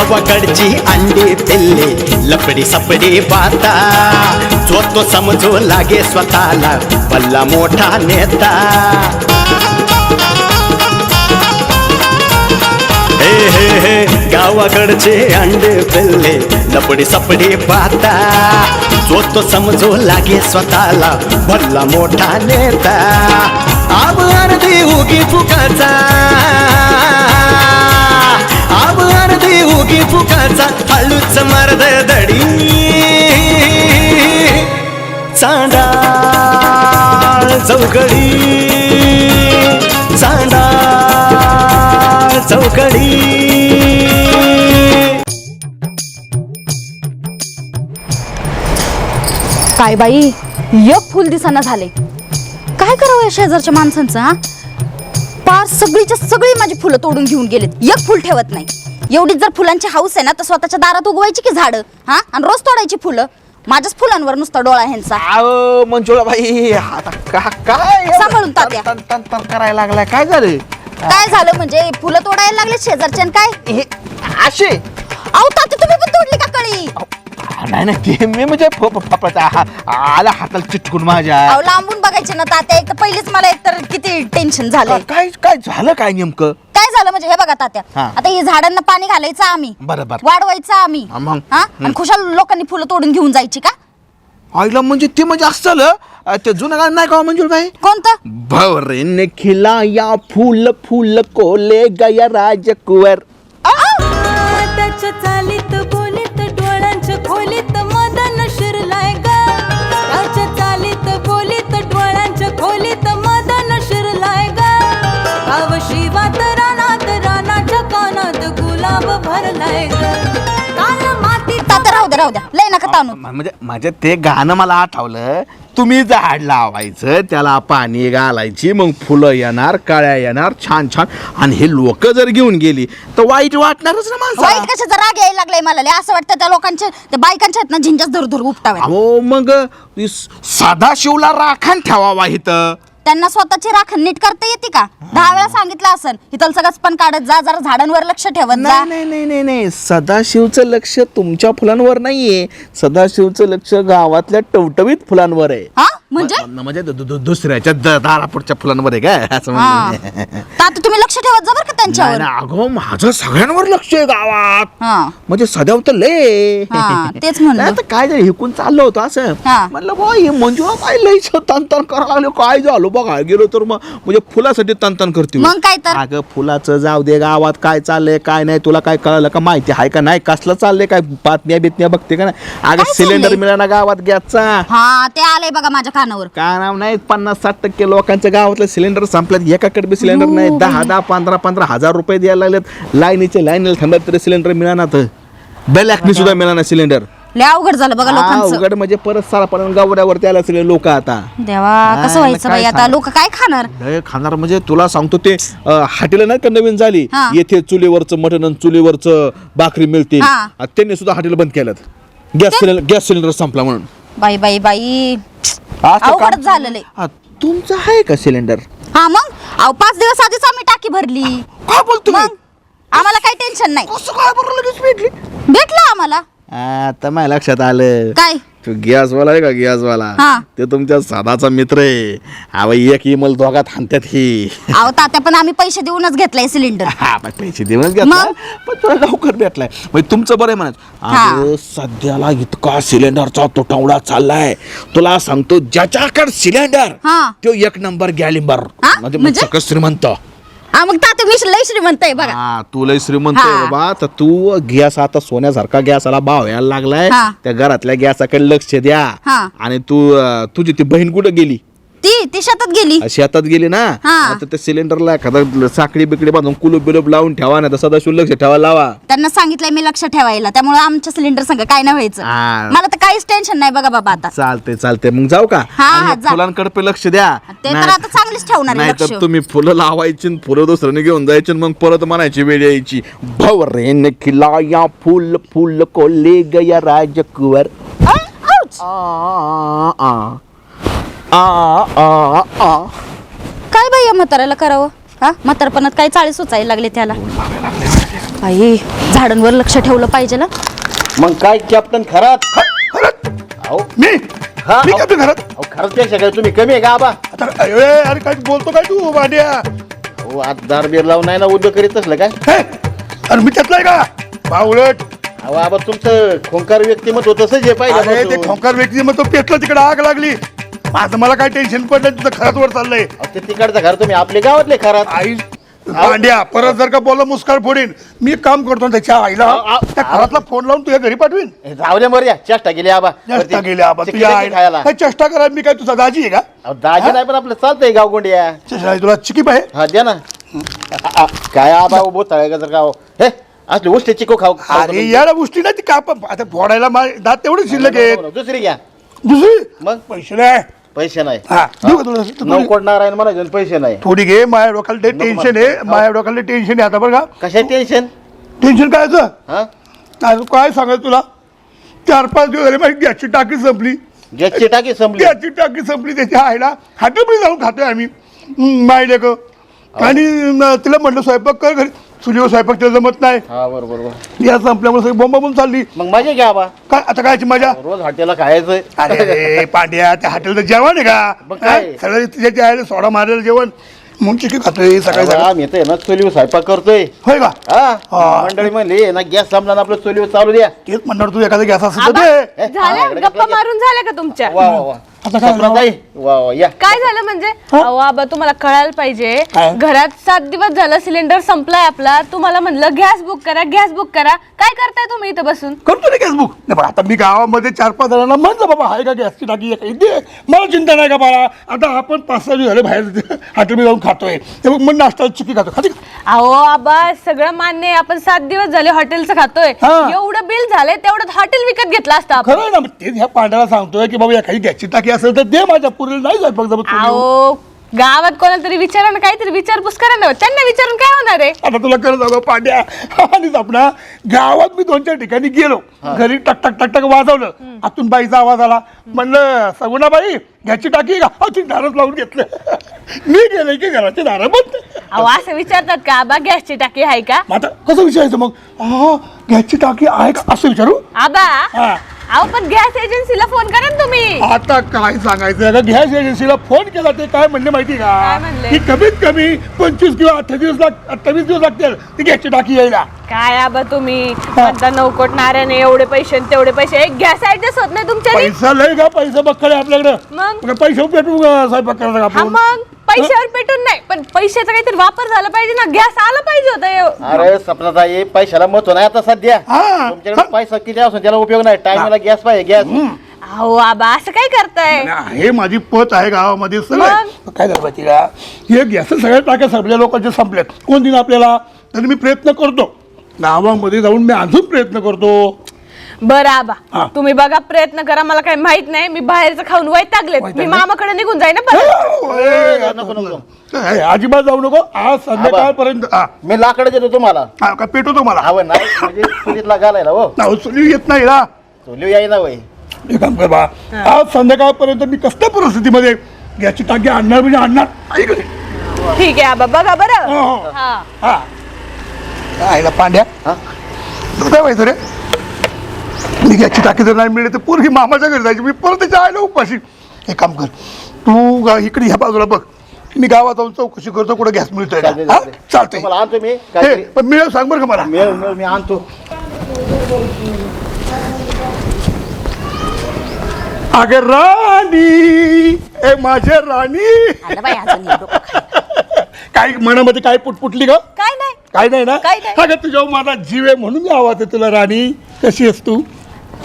गावाकडची अंडी पिल्ले लपडी सपडी बाता जो तो समजू लागे स्वतःला भल्ला मोठा नेता हे हे हे गावाकडचे अंडे पिल्ले लपडी सपडी पाहता जो तो समजू लागे स्वतःला भल्ला मोठा नेता आब अर्धी उगी फुकाचा आब अर्धी उगी फुकाचा हळूच मर्द दडी चांडाळ चौकडी चांडाळ चौकडी काय बाई एक फुल दिसाना झाले काय करावं या शेजारच्या माणसांचं हा पार सगळीच्या सगळी माझी फुलं तोडून घेऊन गेलेत एक फुल ठेवत नाही एवढीच जर फुलांची हाऊस आहे ना तर स्वतःच्या दारात उगवायची की झाडं हा आणि रोज तोडायची फुलं माझ्याच फुलांवर नुसता डोळा ह्यांचा मंजुळा बाई आता काय सांभाळून तात्या. तन करायला लागलाय काय झालं काय झालं म्हणजे फुलं तोडायला लागले शेजारचे आणि काय हे असे अहो तात्या तुम्ही पण तोडली का कळी नाही ना ते मी म्हणजे आला हाताला चिटकून माझ्या अहो लांबून बघायचे ना तात्या एक तर पहिलेच मला एकतर किती टेन्शन झालं काय काय झालं काय नेमकं काय झालं म्हणजे हे बघा तात्या हा. आता हे झाडांना पाणी घालायचं आम्ही बरोबर वाढवायचं आम्ही मग? हा आणि खुशाल लोकांनी फुलं तोडून घेऊन जायची का आईला म्हणजे ते म्हणजे असं झालं ते जुनं गाणं नाही का मंजूर भाई कोणतं भवरे ने खिलाया फूल फूल कोले गया राजकुवर त्याच्या चालीत बोलीत डोळ्यांच्या खोलीत मदन शिरलाय ग त्याच्या चालीत बोलीत डोळ्यांच्या खोलीत मदन शिरलाय ग गाव शिवात रानाच्या कानात गुलाब भरलाय ग काल माती तात्या राहू द्या लय नका ताणू म्हणजे माझे ते गाणं मला आठवलं तुम्ही झाड लावायचं त्याला पाणी घालायची मग फुलं येणार कळ्या येणार छान छान आणि हे लोक जर घेऊन गेली तर वाईट वाटणारच ना माणसाला वाईट कशाचा राग यायला लागलाय मला लय असं वाटतं त्या लोकांच्या त्या बायकांच्या आहेत ना झिंजाच धर उपटाव्या अहो मग सदाशिवला राखण ठेवावा इथं त्यांना स्वतःची राखण नीट करता येते का 10 वेळा सांगितलं असन इथं सगळंच पण काढत जा जरा झाडांवर लक्ष ठेवत जा नाही नाही नाही नाही सदाशिवचं लक्ष तुमच्या फुलांवर नाहीये सदाशिवचं लक्ष गावातल्या टवटवीत फुलांवर आहे हा म्हणजे दुसऱ्याच्या दारापुढच्या फुलांवर आहे काय असं म्हणजे तात्या तुम्ही लक्ष ठेवत जा बरं का त्यांच्यावर अगो माझं सगळ्यांवर लक्ष आहे गावात हा म्हणजे सदैव तर लय हा, तेच म्हणलं. नाही, आता काय झालं हिकून चाललं होतं असं हा. म्हणलं बा हे मंजू काय लय तन करायला लागलो काय झालो बघा गेलो तर मग म्हणजे फुलासाठी तन करते मग काय तर? अगं फुलाचं जाऊ दे गावात काय चाललंय काय नाही तुला काय कळलं का माहिती आहे का नाही कसलं चाललंय काय बातम्या बितम्या बघते का नाही अगं काय सिलेंडर चाललंय? मिळाला गावात गॅसचा हा ते आलंय बघा माझ्या कानावर काय नाव नाही 50-60% लोकांच्या गावातलं सिलेंडर संपल्यात एकाकडे बी सिलेंडर नाही 10-10 15-15 हजार रुपये द्यायला लागलेत लाईनीला थांबल्यात तरी सिलेंडर मिळाना बेलॅकनी सुद्धा मिळाना सिलेंडर लय अवघड झालं बघा लोकांचं उघड म्हणजे परत सारा पर्यंत गावड्यावरती आला सगळे लोक आता देवा कसं व्हायचं बाई आता लोक काय खाणार लय खाणार म्हणजे तुला सांगतो ते हॉटेल नाही का नवीन झाली हा. येथे चुलीवरचं मटण आणि चुलीवरचं भाकरी मिळते हा. त्यांनी सुद्धा हॉटेल बंद केलं गॅस सिलेंडर संपला म्हणून बाई बाई बाई असं काम- अवघडच झालेलं आहे. हा, तुमचं आहे का सिलेंडर हा मग अहो 5 दिवस आधीच आम्ही टाकी भरली काय बोलतो मग आम्हाला काही टेन्शन नाही कसं काय बरं लगेच भेटली भेटलं आम्हाला आता माझ्या लक्षात आलं काय तो गॅसवाला आहे का गॅसवाला हा. ते तुमच्या साधाचा मित्र आहे अहो एक इमल दोघात हाणतात ही अहो तात्या पण आम्ही पैसे देऊनच घेतलाय सिलेंडर हा पण पैसे देऊनच घेतला मग? पण तुला लवकर भेटलाय म्हणजे तुमचं बरं आहे म्हणायचं हा. अगं सध्याला इतका सिलेंडरचा तुटवडा चाललाय तुला सांगतो ज्याच्याकडे सिलेंडर हा. तो 1 नंबर गॅलिंबर हा? म्हणजे म्हणजे? सगळं श्रीमंत हा मग तात्या मी लय श्रीमंत आहे बघा हा तू लय श्रीमंत आहे हा. बाबा तर तू गॅस आता सोन्यासारखा गॅसला भाव यायला लागलाय हा. त्या घरातल्या गॅसाकडे लक्ष द्या हा. आणि तुझी ती बहीण कुठं गेली ती शेतात गेली शेतात गेली ना हा. आता त्या सिलेंडरला एखादा साखळी बिकडी बांधून कुलूप बिलूप लावून ठेवा ना तर सदाशिव लक्ष ठेवायला लावा त्यांना सांगितलंय मी लक्ष ठेवायला त्यामुळे आमच्या सिलेंडर संग काय नाही व्हायचं हा. मला तर काहीच टेन्शन नाही बघा बाबा आता चालते मग जाऊ का हा, आणि जा. फुलांकडे पे लक्ष द्या ते तर आता चांगलीच ठेवणार आहे नाही लक्ष तर तुम्ही फुलं लावायची आणि फुलं दुसऱ्याने घेऊन जायची आणि मग परत म्हणायची वेळ यायची भवरे ने खिलाया फूल फूल को ले गया राजकुवर आऊच. आ आ आ आ आ काय बाई या म्हाताऱ्याला करावं हा म्हातारपणात काय चाळे सुचायला लागले त्याला. आई झाडांवर लक्ष ठेवलं पाहिजे ना. मग काय कॅप्टन खरात अहो मी हा मी काय घरात अहो खरंच पेक्षा काय तुम्ही कमी आहे का आबा? आता अरे काय बोलतो काय तू भांड्या? हो आज दारबीर लावून नाही ना उद्योग करीत असलं काय? हे, अरे मी त्यातलाय का बावळट? अहो आबा तुमचं खोंकार व्यक्तिमत्व तसंच आहे अरे ते पाहिजे. ठोंकार व्यक्ती मग तो पेटला तिकडे आग लागली. माझं मला काय टेन्शन पडलं तुझं खरात वर चाललंय. ते तिकडचं घर तुम्ही आपले गावातले खरात. आई भांड्या परत जर का बोलला मुस्काळ फोडीन. मी एक काम करतो ना त्याच्या आईला त्या घरातला फोन लावून तुझ्या घरी पाठवीन. जाऊ दे मर्या चेष्टा गेली आबा. चेष्टा गेल्या आबा चिकन तुझ्या किती खायला? आईला काय चेष्टा करा? मी काय तुझा दाजी आहे का? अहो, दाजी नाही पण आपलं चालतंय गावगोंडिया. चेष्टा तुला चिकीप आहे. हा द्या ना. काय आबा उभो तळाय का जर का हो? हे असले उष्टे चिको खाऊ खाऊ अरे या गोष्टी ना ती का आता फोडायला दात तेवढे शिल्लक आहेत. दुसरी घ्या. दुसरी मग पैसे नाही. पैसे नाही. हा देऊ का तुला? नौकोड नारायण म्हणायचे आणि पैसे नाही. थोडी घे. माझ्या डोक्याला ते टेन्शन आहे. माझ्या डोक्याला टेन्शन आहे आता बरं का. कशा टेन्शन? टेन्शन काय याचं? हा आता काय सांगायचं तुला? 4-5 दिवस झाले माझी गॅसची टाकी संपली. गॅसची टाकी संपली. गॅसची टाकी संपली. त्याच्या आईला हाटेमध्ये जाऊन खातोय आम्ही मायले ग. आणि तिला म्हटलं स्वयंपाक कर घरी. चुलीवर स्वयंपाक तिला जमत नाही. हा बरोबर बरोबर. गॅस संपल्यामुळे सगळी बोंबा बोंब चालली. मग मजा घ्या आबा. काय आता कायची मजा? रोज हॉटेलला खायचंय. अरे पांड्या त्या हॉटेलचं जेवण आहे का? मग काय? सगळं तिच्या आईला सोडा मारलेलं जेवण म्हणून चिकी खातोय सकाळी सकाळी. आम्ही येतोय ना चुलीवर स्वयंपाक करतोय. होय का? हा हा. मंडळी म्हणली ना गॅस संपला ना आपलं चुलीवर चालू द्या. तेच म्हणणार तू एखादा गॅस असेल तर आबा, दे. झाल्या गप्पा मारून झाल्या का तुमच्या? वा वा वा. आता काय झालं? ताई, वा वा या. काय झालं म्हणजे? अहो आबा तुम्हाला कळायला पाहिजे. काय? घरात 7 दिवस झालं सिलेंडर संपलाय आपला. तुम्हाला म्हणलं गॅस बुक करा, गॅस बुक करा. काय करताय तुम्ही इथं बसून? करतो ना गॅस बुक. नाही पण आता मी गावामध्ये 4-5 जणांना म्हणलं बाबा आहे का गॅसची टाकी काही दे. मला चिंता नाही का बाळा. आता आपण 5-6 दिवस झाले बाहेर हॉटेलमध्ये जाऊन खातोय. ते मग नाश्ता चिकी खातो. खाते का? अहो आबा सगळं मान्य आहे. आपण 7 दिवस झाले हॉटेलचं खातोय. हा. एवढं बिल झालंय तेवढं हॉटेल विकत घेतलं असतं आपण. खरं आहे ना. मग तेच ह्या पांड्याला सांगतोय की बाबा एखादी गॅसची टाकी असेल तर दे. माझ्या पुरेल नाही जात बघ. अहो गावात कोणाला तरी विचारा ना, काहीतरी विचारपूस करा ना. त्यांना विचारून काय होणार आहे? आता तुला करत जाऊ पांड्या. आणि आपला गावात मी 2-4 ठिकाणी गेलो. घरी टक टक टक टक वाजवलं. आतून बाईचा आवाज आला. म्हणलं सगुणाबाई गॅसची टाकी का? ती दारच लावून घेतलं. मी गेले की घराची दारं बंद. अहो असं विचारतात का आबा गॅसची टाकी आहे का? मग आता कसं विचारायचं मग? हा गॅसची टाकी आहे का असं विचारू? आबा हा. अहो पण गॅस एजन्सीला फोन करा ना तुम्ही. आता काय सांगायचं का? गॅस एजन्सीला फोन केला ते काय म्हणले माहिती का? काय म्हणले? की कमीत कमी 25 किंवा 28 दिवस लागतील ती गॅसची टाकी यायला. काय आबा तुम्ही म्हणता नौकोट नाऱ्याने एवढे पैसे आणि तेवढे पैसे. एक गॅस ऍडजस्ट होत नाही तुमच्या. पैसा लय का? पैसा बक्कळ आहे आपल्याकडं. मग? पैसे पेटून स्वयंपाक करायचा का हा आपण? मग पैशावर पेटून नाही पण पैशाचा काहीतरी वापर झाला पाहिजे ना. गॅस आला पाहिजे होता. अरे सपनाताई पैशाला महत्व नाही आता सध्या. हा. तुमच्याकडे पैसा किती असून त्याला उपयोग नाही. टायमाला गॅस पाहिजे गॅस. अहो आबा असं काय करताय? हे माझी पत आहे गावामध्ये सगळं. काय झालं माहिती का? हे गॅस सगळ्या टाक्या संपल्या लोकांचे संपल्यात. कोण दिन आपल्याला? तर मी प्रयत्न करतो गावामध्ये जाऊन. मी अजून प्रयत्न करतो. बरं हा. आबा तुम्ही बघा प्रयत्न करा. मला काही माहित नाही. मी बाहेरचं खाऊन वैतागले. मी वैतागले? मामाकडे निघून जाईन ना परत. नको नको. हे, अजिबात जाऊ नको. आज संध्याकाळपर्यंत मी लाकडं देतो तुम्हाला. का पेटवतो मला? हवं नाही म्हणजे चुलीतला घालायला हो. नाव चुली येत नाही ना. चुली यायला वय. हे काम कर बा. आज संध्याकाळपर्यंत मी कसल्या परिस्थितीमध्ये गॅसची टाकी आणणार म्हणजे आणणार. ऐक रे. ठीक आहे आबा बघा बरं. हो. हा हा आईला पांड्या. हा? तू काय व्हायचं रे? मी गॅसची टाकी जर नाही मिळली तर पूर्वी मामाच्या घरी जायची. मी परत त्याच्या आईला उपाशी. हे काम कर तू इकडे ह्या बाजूला बघ. मी गावात जाऊन चौकशी करतो कुठं गॅस मिळतोय का. हा? चालतंय. तुम्हाला आणतो मी हे, काहीतरी. पण मिळेल सांग बरं का मला. मिळेल मिळेल मी आणतो. अगे राणी ए माझे राणी. आलं बाई अजून हे डोकं खायला. काय मनामध्ये काय पुटपुटली का? काय नाही. काय नाही ना? काय नाही. अगं तुझ्या माझा जीव आहे म्हणून मी आवाज आहे तुला. राणी कशी आहेस तू?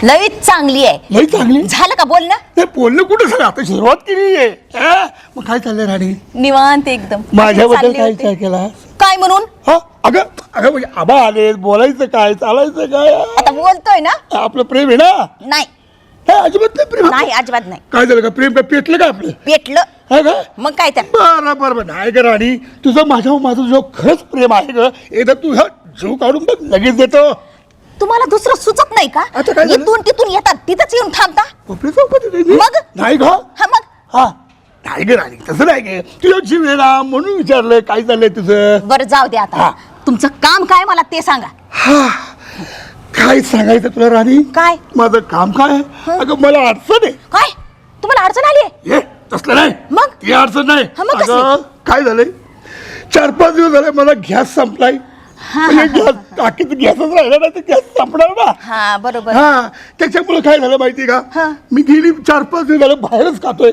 लईच चांगली आहे. लई चांगली. झालं का बोलणं? ते बोलणं कुठं सगळं आता सुरुवात केली आहे. हा? मग काय चाललंय राणी? निवांत एकदम. माझ्याबद्दल चालली काय होती. विचार केला? काय म्हणून? हा अगं अगं म्हणजे आबा आले बोलायचं काय चालायचं काय? आता बोलतोय ना? आपलं प्रेम आहे ना? नाही हे अजिबात नाही प्रेम. नाही अजिबात नाही. काय झालं का? प्रेम काय पेटलं का आपलं? पेटलं हा का? मग काय त्या. बरं बरं नाही ग राणी. तुझं माझं तुझं खरंच प्रेम आहे ग. एकदा तू ह्या जीव काढून बघ लगेच देतो. तुम्हाला दुसरं सुचत नाही का? आता काय झालं? इथून तिथून येतात तिथंच येऊन थांबता. बापरे, चौकटी नाही. मग? नाही ग. हा मग हा नाही ग राणी तसं नाही गे तुझ्या जीव आहे ना म्हणून विचारलं काय चाललंय तुझं. बरं जाऊ दे आता. हा. तुमचं काम काय मला ते सांगा. हा काय सांगायचं तुला राणी. काय? माझं काम काय अगं मला अडचण आहे. काय तुम्हाला अडचण आली आहे? हे तसलं नाही मग? ती अडचण नाही. हा, मग कसली? अगं काय झालंय 4-5 दिवस झाले मला गॅस संपलाय. म्हणजे गॅस टाकीत गॅसच राहिला ना तर गॅस संपणार ना. हा बरोबर. हा त्याच्यामुळे काय झालं माहिती हा. का मी गेली 4-5 दिवस झालं बाहेरच खातोय.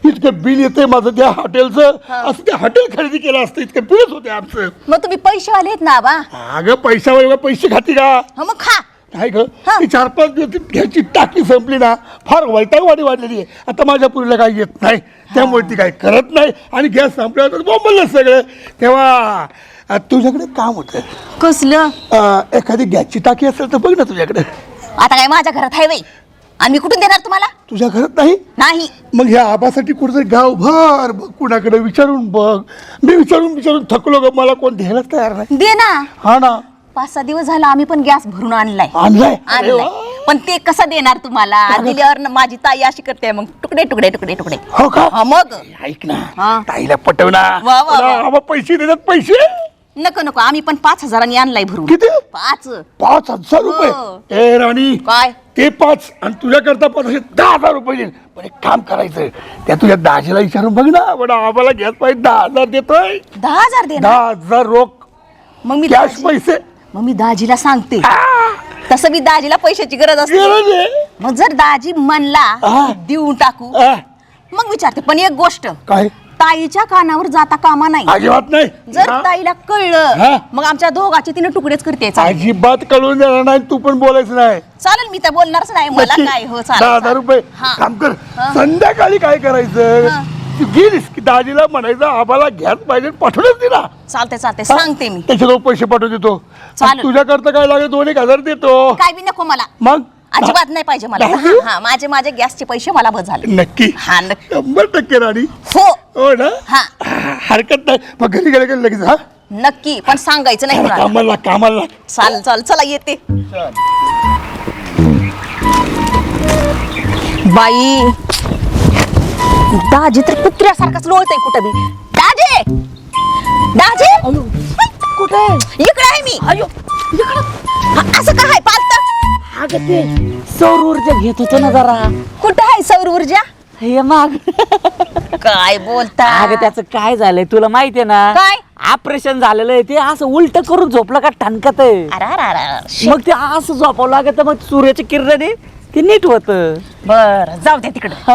इतकं बिल येतंय माझं त्या हॉटेलचं. असं ते हॉटेल खरेदी केलं असतं इतकं बिलच होते आमचं. मग तुम्ही पैसे आले आहेत ना आबा. अगं पैशावर एवढे पैसे खाती का. हा मग खा. काय ग हा. ती 4-5 दिवस घ्यायची टाकी संपली ना फार वैतागवाडी वाढलेली आहे. आता माझ्या पुरीला काही येत नाही त्यामुळे ती काही करत नाही आणि गॅस संपल्यावर बोंबललं सगळं. तेव्हा तुझ्याकडे काम होतं. कसलं? एखादी गॅसची टाकी असेल तर बघ ना तुझ्याकडे. आता काय माझ्या घरात आहे बाई. आम्ही कुठून देणार तुम्हाला? तुझ्या घरात नाही नाही. मग ह्या आबासाठी कुठेतरी गावभर बघ कुणाकडे विचारून बघ. मी विचारून थकलो ग मला कोण द्यायलाच तयार नाही. दे ना. हा ना 5-6 दिवस झाला आम्ही पण गॅस भरून आणलाय. आणलाय अरे वा. पण ते कसं देणार तुम्हाला? दिल्यावर ना माझी ताई अशी करते मग तुकडे तुकडे तुकडे तुकडे. हो का हा मग ऐक ना हा. ताईला पटव ना. वा, वा, वा. आबा पैसे देतात पैसे. नको नको आम्ही पण 5,000 आणलाय भरून. किती? 5. 5,000 हो. रुपये. ए राणी काय? ते 5 आणि तुझ्याकरता 5 असे 10,000 रुपये देईल. पण एक काम करायचं त्या तुझ्या दाजीला विचारून बघ ना पण आम्हाला गॅस पाहिजे 10,000 देतोय. 10,000 दे ना. 10,000 रोख मग मी कॅश दाजी- पैसे. मग मी दाजीला सांगते. तसं मी दाजीला पैशाची गरज असते. गरज आहे. मग जर दाजी म्हणला हा. की देऊन टाकू आ, मग विचारते. पण एक गोष्ट काय ताईच्या कानावर जाता कामा नाही. अजिबात नाही. जर हा? ताईला हा. कळलं मग आमच्या दोघांचे तिने तुकडेच करते. चालेल अजिबात कळून देणार नाही तू पण बोलायचं नाही. चालेल, मी तर बोलणारच नाही. मला नक्की. काय हो 10,000 रुपये हा. काम कर. हा. संध्याकाळी काय करायचं हा. तू गेलीस की दाजीला म्हणायचं आम्हाला गॅस पाहिजे पाठवलंच दिला. चालते चालते सांगते मी. त्याच्याजवळ पैसे पाठवून देतो. चालेल. तुझ्याकरता काय लागेल 2-1,000 देतो. काय बी नको मला. मग अजिबात नाही पाहिजे मला. नाही? हा माझे गॅसचे पैसे मला बस झाले. नक्की हा नक्की. 100% राणी. हो हो ना हा हरकत नाही. मग घरी गेलं की लगेच हा नक्की. पण सांगायचं नाही कोणाला. कामाला चाल चाल चला येते. बाई दाजी तर कुत्र्यासारखाच लोळतय कुठं बी. दाजी दाजी कुठे इकडे आहे मी. अयो असं काय पालत? अगं ते सौर ऊर्जा घेत होतो ना जरा. कुठं आहे सौर ऊर्जा? हे मग काय बोलता? अगं त्याचं काय झालंय तुला माहितीये ना? काय? ऑपरेशन झालेलं आहे. ते असं उलट करून झोपलं का ठणकत आहे. अरे मग ते असं झोपावं लागत मग सूर्याच्या किरणाने ते नीट होत. बर जाऊ द्या तिकडे. हा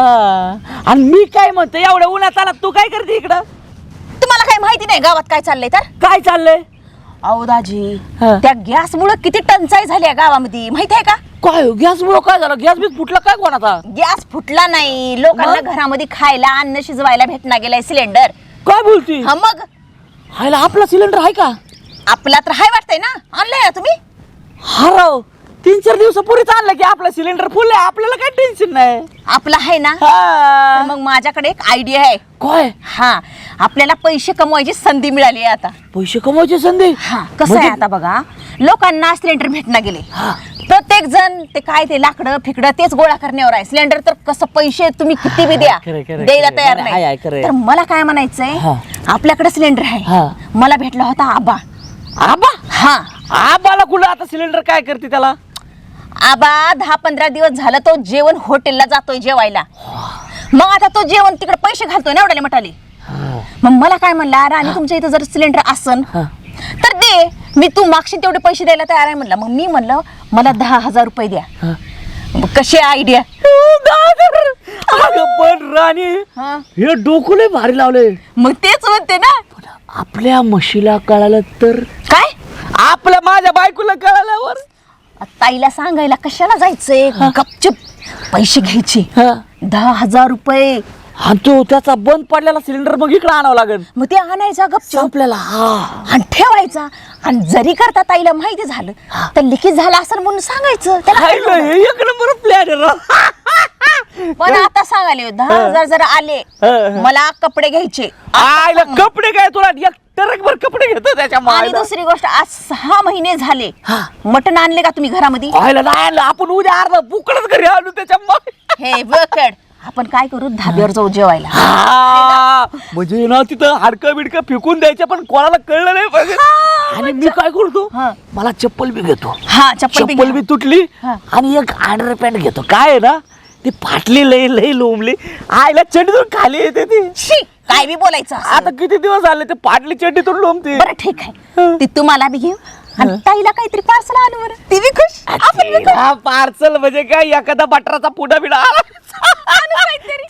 आणि मी काय म्हणतो एवढ्या उन्हात आला तू काय करते इकडं? तुम्हाला काही माहिती नाही गावात काय चाललंय तर? काय चाललंय? अहो दाजी हा. त्या गॅस मुळे किती टंचाई झाली आहे गावामध्ये माहिती आहे का? काय गॅस मुळे काय झालं? गॅस बीस फुटला काय कोणाचा? गॅस फुटला नाही. लोकांना मग? घरामध्ये खायला अन्न शिजवायला भेटना गेलाय सिलेंडर. काय बोलती? हा मग हायला आपला सिलेंडर आहे का? आपला तर हाय वाटतंय ना. आणलंय ना तुम्ही? हरव 3-4 दिवसापूर्वीच आणलं की आपला सिलेंडर फुल आहे. आपल्याला काय टेन्शन नाही. आपला आहे ना. तर हा. मग माझ्याकडे एक आयडिया आहे. काय हा आपल्याला पैसे कमवायची संधी मिळाली आहे आता. पैसे कमवायची संधी? हा कसं आहे आता बघा लोकांना सिलेंडर भेटना गेले. प्रत्येक जण ते काय ते लाकडं फिकडं तेच गोळा करण्यावर आहे. सिलेंडर तर कसं पैसे तुम्ही किती बी द्या खरं, खरं, द्यायला खरं. तयार आहे, नाही. आहे, खरं आहे. तर मला काय म्हणायचंय हा. आपल्याकडे सिलेंडर आहे. हा. मला भेटला होता आबा. आबा हा आबाला कुठं आता सिलेंडर काय करते त्याला? आबा 10-15 दिवस झालं तो जेवण हॉटेलला जातोय जेवायला. मग आता तो जेवण तिकडे पैसे घालतोय ना एवढ्याले मटाले. मग मला काय म्हणला राणी तुमच्या इथं जर सिलेंडर असन तर दे. मी तू मागशील तेवढे पैसे द्यायला तयार आहे म्हणलं. मग मी म्हणलं मला 10,000 रुपये द्या. मग कशी आयडिया? अगं पण राणी हा. हे डोकं लय भारी लावले. मग तेच म्हणते ना. आपल्या म्हशीला कळालं तर काय आपल्या माझ्या बायकोला कळाल्यावर ताईला सांगायला कशाला जायचंय? गपचूप पैसे घ्यायचे हा. 10,000 रुपये. आणि तो त्याचा बंद पडलेला सिलेंडर मग इकडे आणावं लागेल. मग ते आणायचा गपचूप आपल्याला हा आणि ठेवायचा. आणि जरी करता ताईला माहिती झालं तर लिखित झालं असं म्हणून सांगायचं. त्याला काय हाय एवढं? हे एक नंबर प्लॅन आहे राव. पण आता सांगाले 10,000 जर आले हा. मला कपडे घ्यायचे. आईला कपडे काय तुला एक टरकभर कपडे घेतो त्याच्या आणि मायला. दुसरी गोष्ट आज 6 महिने झाले हा. मटण आणले का तुम्ही घरामध्ये? आईला नाही आणलं आपण उद्या अर्धा बुकडच घरी आणू त्याच्या माय. हे बकड आपण काय करू धाब्यावर जाऊ जेवायला. म्हणजे ना तिथं हाडकं बिडकं फेकून द्यायचं पण कोणाला कळलं नाही पाहिजे. आणि मी काय करतो मला चप्पल बी घेतो. हा चप्पल बी तुटली आणि एक अंडर पॅन्ट घेतो. काय आहे ना ती फाटली लई लई लोंबली आईला चड्डीतून खाली येते ती. शी, काय बी बोलायचं असं. आता किती दिवस झाले ते फाटली चड्डीतून लोंबते. बरं ठीक आहे ती तुम्हाला बी घेऊ आणि ताईला काहीतरी पार्सल आणू बरं. ती बी खुश आपण बी खुश. पार्सल म्हणजे काय एखादा बटराचा पुडा बिडा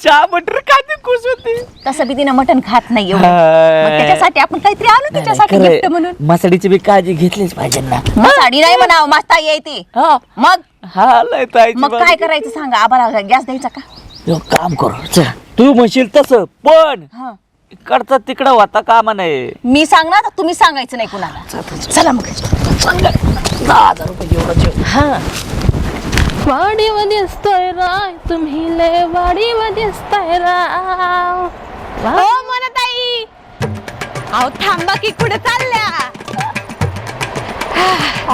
चहा बटर काय ती खुश होती. तसं बी तिनं मटण खात नाही एवढं. मग त्याच्यासाठी आपण काहीतरी आणू तिच्यासाठी गिफ्ट म्हणून. मसाडीची बी काळजी घेतलीच पाहिजे ना. मग साडी नाही म्हणावं मस्त येते. मग हा लय ताईची मग काय करायचं सांगा. आम्हाला गॅस द्यायचा का. एक काम करू चल तू म्हणशील तसं पण इकडचा तिकडं होता कामा नाही. मी सांगणार तर तुम्ही सांगायचं नाही कुणाला. चला मग 10,000 रुपये एवढं जेव. हा वाडीमध्ये असतोय राय तुम्ही लय वाडीमध्ये असताय राव. हो ताई अहो थांबा की कुठे चालल्या.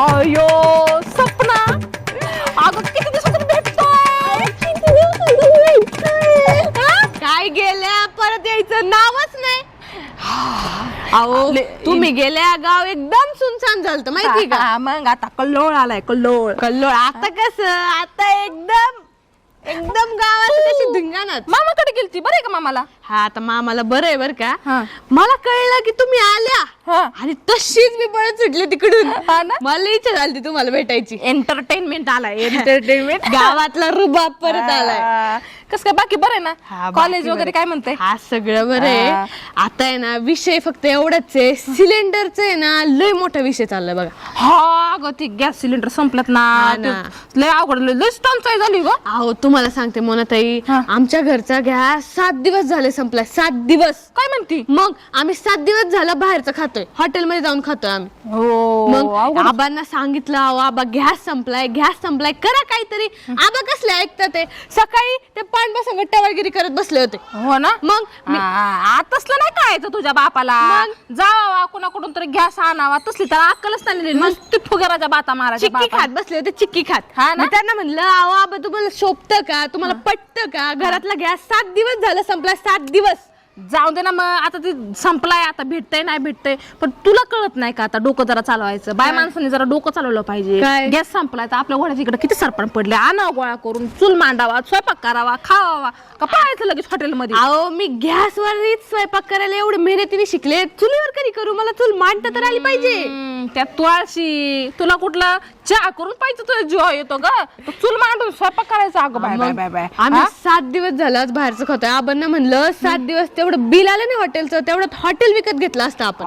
अयो सपना अगं किती दिवसातून भेटतोय. काय गेल्या परत यायचं नावच नाही. अहो तुम्ही गेल्या गाव एकदम सुनसान झालं माहिती का. मग आता कल्लोळ आलाय कल्लोळ. कल्लोळ आता कसं आता एकदम गावात कशी धिंगाणच. मामाकडे गेलती बरं आहे का मामाला. हा आता मामाला बरं आहे बरं का. मला कळलं की तुम्ही आल्या आणि तशीच मी पळत सुटले तिकडून. मला इच्छा झाली तुम्हाला भेटायची. एंटरटेनमेंट आलाय एंटरटेनमेंट गावातला रुबाब परत आलाय. कसं काय बाकी बरं आहे ना. कॉलेज वगैरे काय म्हणते. हा सगळं बरं आहे. आता आहे ना विषय फक्त एवढाच आहे सिलेंडरचं आहे ना लय मोठा विषय चाललाय बघा. हा अगं ते गॅस सिलेंडर संपलत ना. लय अवघड लय टंचाई झाली ग. अहो तुम्हाला सांगते मोनाताई आमच्या घरचा गॅस 7 दिवस झाले संपलाय. 7 दिवस. काय म्हणती. मग आम्ही 7 दिवस झाला बाहेरचं खातोय हॉटेलमध्ये जाऊन खातोय आम्ही. मग आबांना सांगितलं अहो आबा गॅस संपलाय करा काहीतरी. आबा कसले ऐकतात ते. सकाळी ते पांडवा टवाळगिरी करत बसले होते. हो ना. मग तसलं नाही कळायचं तुझ्या बापाला. जावा कुणाकडून तरी गॅस आणावा तसली तर अक्कलच नाही. मग फुगाराच्या बाता मारायच्या. चिक्की खात बसले होते चिक्की खात. मी त्यांना म्हणलं अहो आबा तुम्हाला शोभतं का तुम्हाला पटतं का घरातला गॅस 7 दिवस झाला संपला. 7 दिवस जाऊ दे ना. मग आता ते संपलाय आता भेटतंय नाही भेटतंय पण तुला कळत नाही का आता डोकं जरा चालवायचं. बाय माणसाने जरा डोकं चालवलं पाहिजे. गॅस संपलाय तर आपल्या घोड्याच्या इकडे किती सरपण पडले. आणा गोळा करून चूल मांडावा स्वयंपाक करावा खावा का पळायचं लगेच हॉटेलमध्ये. अहो मी गॅसवरच स्वयंपाक करायला एवढे मेहनतीने शिकले. चुलीवर कधी करू मला चूल मांडता तर आली पाहिजे. त्या तुळशी तुला कुठला चहा करून पाहिजे तुझा जीव येतो ग. चूल मांडून स्वयंपाक करायचा. अगं बाय बाय बाय बाय. आम्ही 7 दिवस झालं बाहेरचं खातोय. आबांना म्हणलं 7 दिवस तेवढं बिल आलं नाही हॉटेलचं तेवढं हॉटेल विकत घेतलं असतं आपण.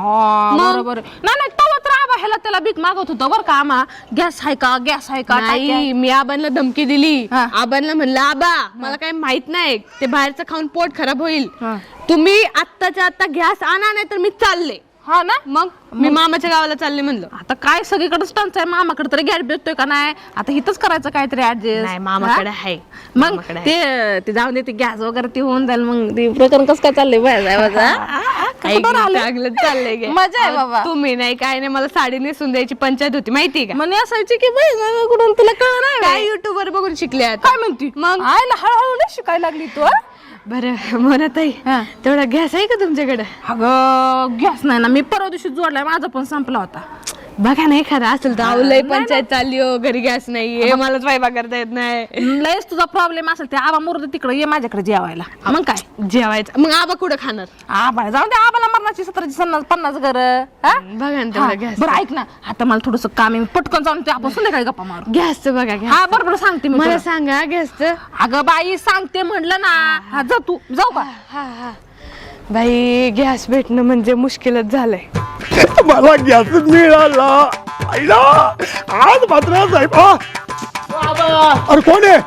बरोबर. नाही तवा तर आबा ह्याला त्याला भीक मागत होता बरं का. आम्हा गॅस आहे का नाही मी आबांना धमकी दिली. आबांना म्हणलं आबा मला काही माहित नाही ते बाहेरचं खाऊन पोट खराब होईल. तुम्ही आत्ताच्या आत्ता गॅस आणा नाही तर मी चालले. हा ना. मग मी मामाच्या गावाला चालले म्हणलं. आता काय सगळीकडेच टंच आहे. मामाकडे तरी गॅस भेटतोय का नाही. आता इथंच करायचं काहीतरी ऍडजस्ट. नाही मामाकडे आहे. मग ते जाऊन दे ते गॅस वगैरे ते होऊन जाईल. मग ते प्रकरण कसं काय चाललंय चाललंय मजा आहे बाबा. तुम्ही नाही काय नाही मला साडी नेसून द्यायची पंचायत होती माहिती का. म्हणे असायची की बाई कुठून तुला कळ नाही काय युट्यूब वर बघून शिकले. काय म्हणती. मग आयला हळूहळू नाही शिकायला लागली तू. बरं म्हणताई तेवढा गॅस आहे का तुमच्याकडे. अगं गॅस नाही ना. मी परवा दिवशी जोडलाय माझा पण संपला होता. बघा नाही एखादा असेल तर आवलंय पंचायत चालली हो घरी गॅस नाही मला स्वयंपाक करता येत नाही. लयच तुझा प्रॉब्लेम असेल ते आबा मुर्द तिकडे ये माझ्याकडे जेवायला. मग काय जेवायचं मग आबा कुठं खाणार. आबा जाऊ दे. आबाला मरणाची 1750 घर. बघा ना तेवढा गॅस. बरं ऐक ना आता मला थोडस काम आहे. पटकन जाऊन ते आपण संध्याकाळी गप्पा मारू. गॅसचं बघा हा बरोबर सांगते मी मला तुला. सांगा गॅसचं. अगं बाई सांगते म्हणलं ना. हा जा तू जाऊ का. बाई गॅस भेटणं म्हणजे मुश्किलच झालंय. मला गॅस मिळाला आईला आज मात्र साहेब. अरे कोण आहे.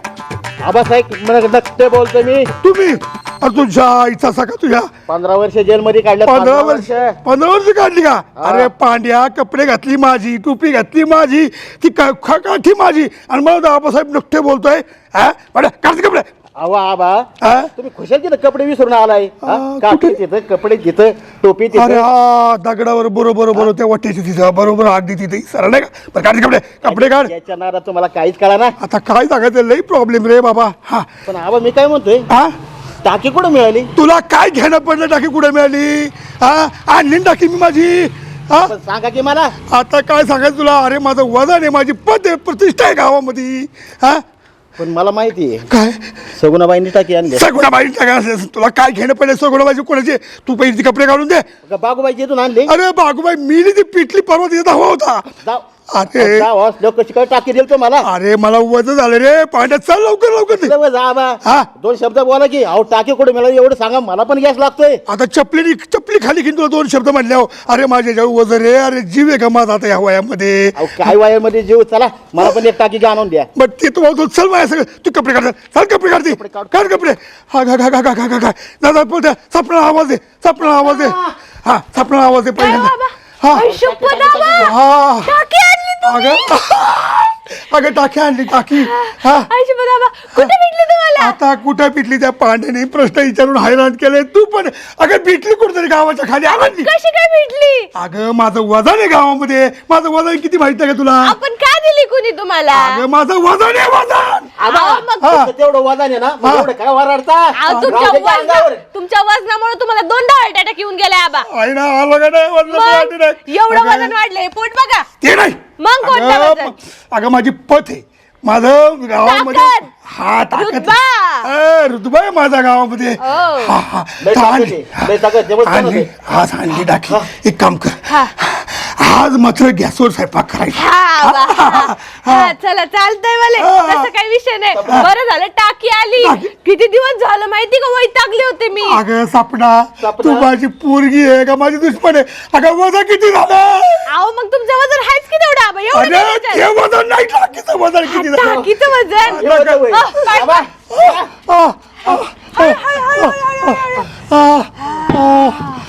आबासाहेब ते बोलतो मी. तुम्ही अरे तुझ्या आईचा सका तुझ्या 15 वर्ष जेलमध्ये काढलं. 15 वर्ष काढली का. अरे पांड्या कपडे घातली माझी टोपी घातली माझी ती काठी माझी आणि मला आबासाहेब नकटे बोलतोय. काढते कपडे अहो आबा हा? तुम्ही खुशाल तिथं कपडे विसरून आलाय हा? काठी तिथं कपडे तिथं टोपी अरे तिथं हा दगडावर बरोबर त्या वाटेची तिथं बरोबर अगदी तिथे सरळ नाही का बरं, काढ कपडे कपडे काढ. याच्या नादात तुम्हाला काहीच कळा ना. आता काय सांगायचं लई प्रॉब्लेम रे बाबा. हा पण आबा मी काय म्हणतोय हा टाकी कुठं मिळाली? तुला काय घेणं पडलं टाकी कुठे मिळाली? हा आणली ना टाकी मी माझी. हा पण सांगा की मला. आता काय सांगायचं तुला? अरे माझं वजन आहे, माझी पद आहे, प्रतिष्ठा आहे गावामध्ये. हा पण मला माहिती आहे काय सगुणाबाईंनी टाकी आणली. सगुणाबाई टाका तुला काय घेणं पडलं? सगुणाबाईची कोणाची? तू पहिली ती कपडे काढून दे. का बागूबाईची इथून आणली? अरे बागूबाई मिली ती पिटली परवा तिथे हवा होता. जाऊ अरे जाऊ, असल्यावर कशी काय टाकी दिल तुम्हाला? अरे मला वजन झालं रे पाण्यात. चल लवकर लवकर. जा आबा हा? दोन शब्द बोला की. अहो टाकी कुठे मिळाली एवढं सांगा, मला पण गॅस लागतोय. आता चपली खाली घेऊन तुला दोन शब्द म्हणल्यावर अरे माझ्या जेव्हा वजन रे. अरे जीव आहे का माझा आता या वयामध्ये? अहो काय वायरमध्ये जीव. चला मला पण एक टाकी आणून द्या. बट ते तू बोलतो चल माझ्या सगळं. तू कपडे काढ. चल कपडे काढते. काढ कपडे. हा घा घा घा घा घा घा घा दादा बोलते सपना आवाज दे. सपना आवाज दे. हा सपना आवाज दे पहिल्यांदा. हा हा अगं अगं टाकी आणली टाकी. हा कुठे भेटली तुम्हाला? आता कुठं पिटली? त्या पांड्याने प्रश्न विचारून हैराण केले. तू पण अगं पिटली कुठतरी गावाच्या खाली आणली. कशी काय भेटली? अगं माझं वजन आहे गावामध्ये. माझं वजन किती माहिती आहे का तुला? आपण काय दिली कुणी तुम्हाला? अगं माझं वजन आहे वजन. फक्त तेवढं वजन आहे ना मग एवढं काय वराडता? तुमच्या वजनामुळे तुम्हाला 2 हार्ट अटॅक येऊन गेले आबा. आहे ना आलं का नाही वजन वाढलं नाही. एवढं अगं, वजन वाढलंय पोट बघा. ते नाही. मग कोणतं अगं, वजन? अगं माझी पत आहे माझं गावामध्ये. ताकद. हा ताकद. रुतबा. रुतबा आहे माझ्या गावामध्ये. हा हा लय तर ताकद आणली. आहे, लय ताकद, जबरदस्त आणली. आहे. आज आणली टाकी. एक काम कर आज मात्र गॅसवर स्वयंपाक करायचा. चला चालतंय मला. हा. तसं काही विषय नाही. बरं झालं टाकी आली. किती दिवस झालं माहिती का वैतागले होते मी. अगं सपना तू माझी पोरगी आहे का माझी दुश्मन आहे? अगं वजन किती झालं? अहो मग तुमचं वजन आहेच की तेवढं आबा? एवढं अरे नाही ते त्याच्यात. वजन नाही टाकीचं वजन किती झालं? टाकीचं वजन. एवढं होय. काय- आबा,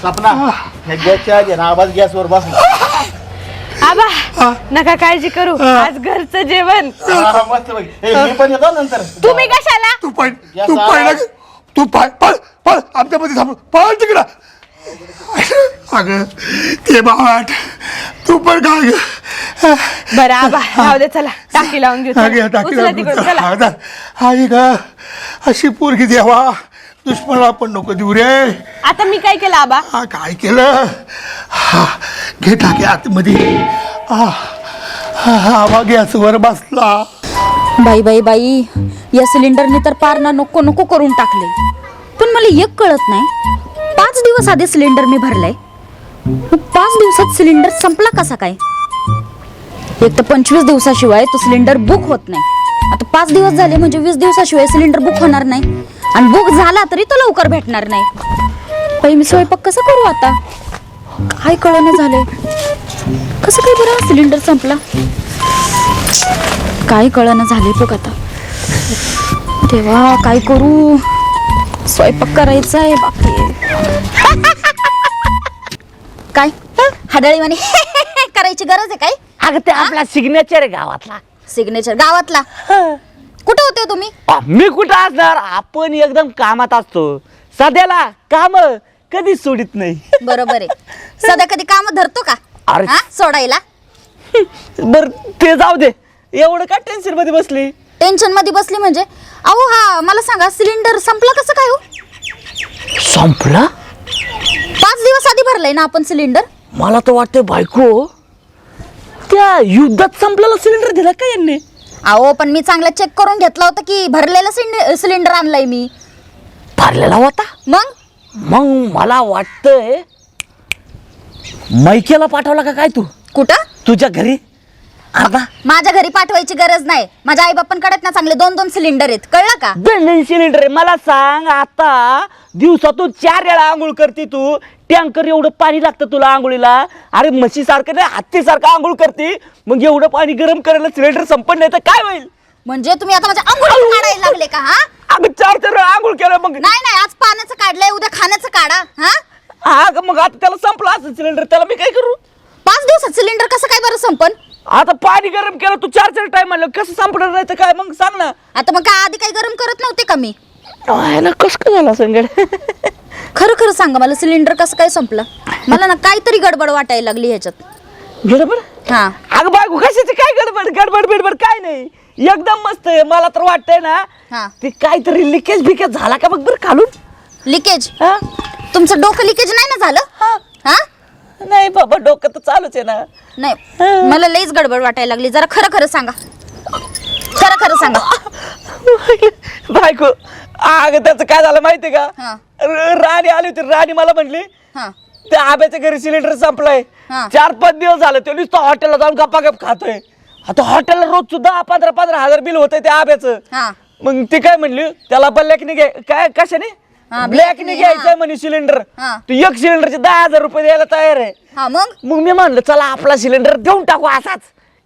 सपना ह्या गॅसच्या आधी ना आवाज गॅसवर बस. आबा नका काळजी करू. आज घरचं जेवण. मस्त बघ. मी पण येतो नंतर. तुम्ही कशाला? तू पण या तू सारा- पहिला तू पळ पळ आमच्यामध्ये थांब. पळ तिकडं. अगं ते बाट तू पण काय ग? बरं आबा राहू दे. चला टाकी लावून घेऊ. अगं, चला. टाकी उचला तिकडून, लावून. चला. हा, जा. आई ग अशी पोरगी द्यावा दुश्मनाला पण नको देऊ रे. आता मी काय केलं आबा? हा काय केलं? हा घे टाके आतमध्ये. हा गॅसवर बसला. बाई बाई बाई या सिलेंडरने तर पार ना नको नको करून टाकले. पण मला एक कळत नाही 5 दिवस आधी सिलेंडर मी भरलाय. 5 दिवसात सिलेंडर संपला कसा काय? एक तर 25 दिवसाशिवाय तो सिलेंडर बुक होत नाही. आता 5 दिवस झाले म्हणजे 20 दिवसाशिवाय सिलेंडर बुक होणार नाही. आणि बुक झाला तरी तो लवकर भेटणार नाही. बाई मी स्वयंपाक कसं करू आता? काय कळणं झालंय. कसं काय बरं सिलेंडर संपला? काय कळणं झाले बघ आता. तेव्हा काय करू? स्वयंपाक करायचा आहे बाकी. काय हडळी म्हणे करायची गरज आहे काय? अगं ते आपला सिग्नेचर आहे गावातला. सिग्नेचर गावातला? कुठे होते हो तुम्ही? मी कुठं असणार? आपण एकदम कामात असतो. सध्याला काम कधी सोडित नाही. बरोबर आहे. सध्या कधी काम धरतो का अरे. हा? सोडायला बर ते जाऊ दे. एवढं काय टेन्शन मध्ये बसली? टेन्शन मध्ये बसली म्हणजे? अहो हा मला सांगा सिलेंडर संपला कसं काय हो? संपला? 5 दिवस आधी भरलाय ना आपण सिलेंडर. मला तर वाटतं बायको त्या युद्धात संपलेला सिलेंडर दिला का यांनी? अहो पण मी चांगला चेक करून घेतला होता की भरलेला सिलेंडर आणलाय मी. भरलेला होता? मग मला वाटतंय मैकेला पाठवला का काय तू कुठं? तुझ्या घरी? आता माझ्या घरी पाठवायची गरज नाही. माझ्या आई बापांकडे ना चांगले 2-2 सिलेंडर आहेत कळलं का? 2 सिलेंडर आहे. मला सांग आता दिवसातून 4 वेळा आंघोळ करते तू. टँकर एवढं पाणी लागतं तुला आंघोळीला. अरे म्हशीसारखं नाही हत्तीसारखं आंघोळ करते. मग एवढं पाणी गरम करायला सिलेंडर संपत नाही तर काय होईल? म्हणजे तुम्ही आता माझ्या आंघोळ काढायला लागले का? हा अगं 4 वेळा आंघोळ केलं मग. नाही आज पाण्याचं काढलंय उद्या खाण्याचं काढा. मग आता त्याला संपला असं सिलेंडर. त्याला मी काय करू? 5 दिवसात सिलेंडर कसं काय बरं संपन? आता पाणी गरम केलं तू 4 टाइम म्हणलं कसं संपणार नाही तर काय? मग सांग ना. आता मग काय आधी काही गरम करत नव्हते का मी? व्हायला कस काय झाला संगड खरं खरं सांगा मला, सिलेंडर कसं काय संपलं? मला ना काहीतरी गडबड वाटायला लागली ह्याच्यात. गडबड? हा. अगं बायको कशाची काय गडबड गडबड बिडबड काय नाही, एकदम मस्त आहे. मला तर वाटतंय ना हा. ते काहीतरी लिकेज बिकेज झाला का बघ बरं खालून. लिकेज? हा? तुमचं डोकं लिकेज नाही ना झालं? हा? नाही बाबा, डोकं तर चालूच आहे ना. नाही, मला लईच गडबड वाटायला लागली. जरा खरं खरं सांगा, खरं खरं सांगा. बायको अगं त्याचं काय झालं माहितीये का, हा. राणी आली होती. राणी मला म्हणली हा. त्या आब्याच्या घरी सिलेंडर संपलाय. हा. 4-5 दिवस झाले तो नुसतं हॉटेलला जाऊन गप्पागप खातोय. आता हॉटेलला रोज सुद्धा 15-15 हजार बिल होतंय त्या आब्याचं. हा. मग ती काय म्हणली, त्याला ब्लॅकने काय कशाने हा, ब्लॅकने blackने, घ्यायचंय हा. म्हणे सिलेंडर. हा. तू एक सिलेंडरचे 10,000 रुपये द्यायला तयार आहे. हा, मग मग मी म्हणलं चला आपला सिलेंडर देऊन टाकू असाच.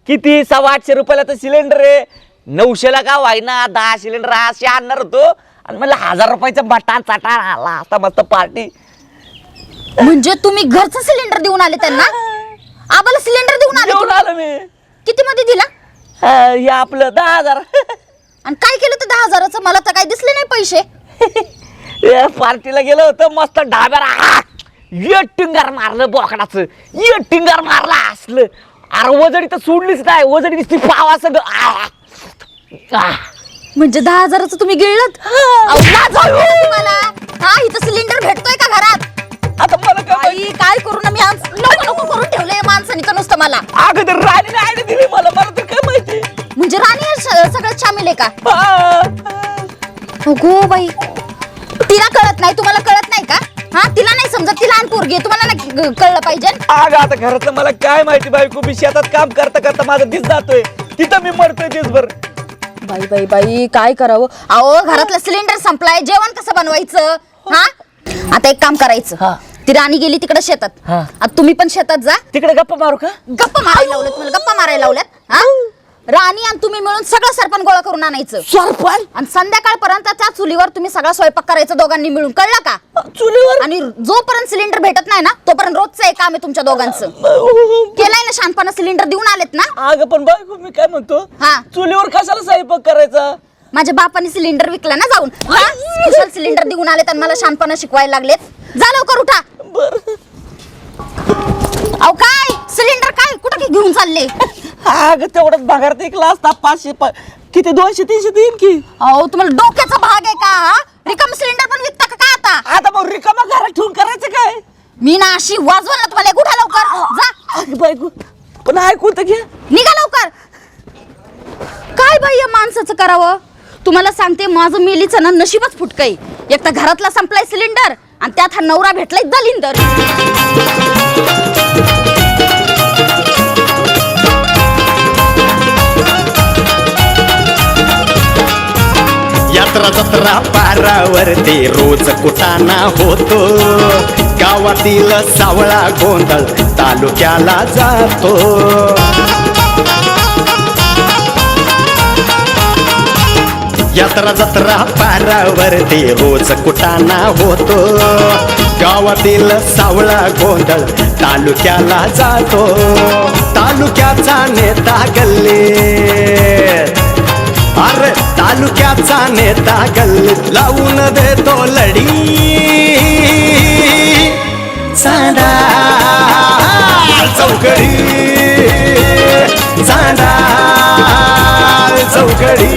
किती 850 रुपयाला तर सिलेंडर आहे. 900ला का व्हायना 10 सिलेंडर असे आणणार होतो. आणि म्हणलं 1000 रुपयाचा बटाण चाटाण आला असता मस्त पार्टी. म्हणजे तुम्ही घरचं सिलेंडर देऊन आले त्यांना? आम्हाला सिलेंडर देऊन आले देऊन तुम्ही? आलो मी. किती मध्ये दिला? हे आपलं 10,000. आणि काय केलं ते 10,000चं? मला तर काही दिसले नाही पैसे. पार्टीला गेलो होतो मस्त ढाब्याला. एक टिंगार मारलं बोकडाचं, एक टिंगार मारला असलं. अरे वजडी तर सोडलीच नाही, वजडी नुसती पावा सगळं. म्हणजे 10,000चं तुम्ही गिळलत? अहो, लाज वाटते का तुम्हाला? हा, इथं सिलेंडर भेटतोय का घरात? आता मला काय आई, काय करू ना मी आज? नको नको करून ठेवलंय माणसाने तर नुसतं मला. अगोदर राणीने आयडिया दिली मला तर काय माहिती. म्हणजे राणी या सगळ्यात शामिल आहे का? हो बाई, तिला कळत नाही, तुम्हाला कळत नाही का? हा, तिला नाही समजत, ती लहान पोरगी आहे, तुम्हाला नाही कळलं पाहिजे? अगं आता घरातलं मला काय माहिती बायको, मी शेतात काम करता करता माझा दिस जातोय, तिथं मी मरतोय दिसभर. बाई बाई बाई, काय करावं? अहो, घरातलं सिलेंडर संपलाय, जेवण कसं बनवायचं? हा, आता एक काम करायचं. हा. ती राणी गेली तिकडे शेतात. हा. आता तुम्ही पण शेतात जा. तिकडे गप्पा मारू का? गप्पा मारायला लावल्यात मला, गप्पा मारायला लावल्यात. हा, राणी आणि तुम्ही मिळून सगळं सरपण गोळा करून आणायचं. सरपण? आणि संध्याकाळपर्यंत त्या चुलीवर तुम्ही सगळा स्वयंपाक करायचा दोघांनी मिळून, कळलं का? चुलीवर? आणि जोपर्यंत सिलेंडर भेटत नाही ना, तोपर्यंत रोजचं एक काम आहे तुमच्या दोघांचं. केलाय ना शानपणा, सिलेंडर देऊन आलेत ना? अगं पण बायको मी काय म्हणतो, हा. चुलीवर कशाला स्वयंपाक करायचा? माझ्या बापाने सिलेंडर विकला ना जाऊन. कुशल सिलेंडर देऊन आलेत आणि मला शानपणा शिकवायला लागलेत. जा लवकर उठा. अहो काय सिलेंडर, काय कुठं घेऊन चालले? अगं तेवढाच भागार ऐकला असता 500 किती 200-300 देईन की. अहो, तुम्हाला डोक्याचा भाग आहे का? हा, रिकाम सिलेंडर पण विकता का काय आता? आता मग रिकामा घरात ठेवून करायचं काय? मी ना अशी वाजवल ना तुम्हाला. उठा लवकर, जा. अगं बायको पण ऐकून तर घे. निघा लवकर. काय बाई या माणसाचं करावं? तुम्हाला सांगते, माझं मेलीचं ना नशीबच फुटकय. एक तर घरातला संपलाय सिलेंडर आणि त्यात हा नवरा भेटलाय दलिंदर. यात्रा जत्रा पारावरती रोज कुटाणा होतो. गावातील सावळा गोंधळ तालुक्याला जातो. यात्रा जत्रा पारावरती रोज कुटाणा होतो. गावातील सावळा गोंधळ तालुक्याला जातो. तालुक्याचा नेता गल्लीत, अरे तालुक्याचा नेता गल्लीत लावून देतो लढी. चांदा चौकडी, चांदा चौकडी.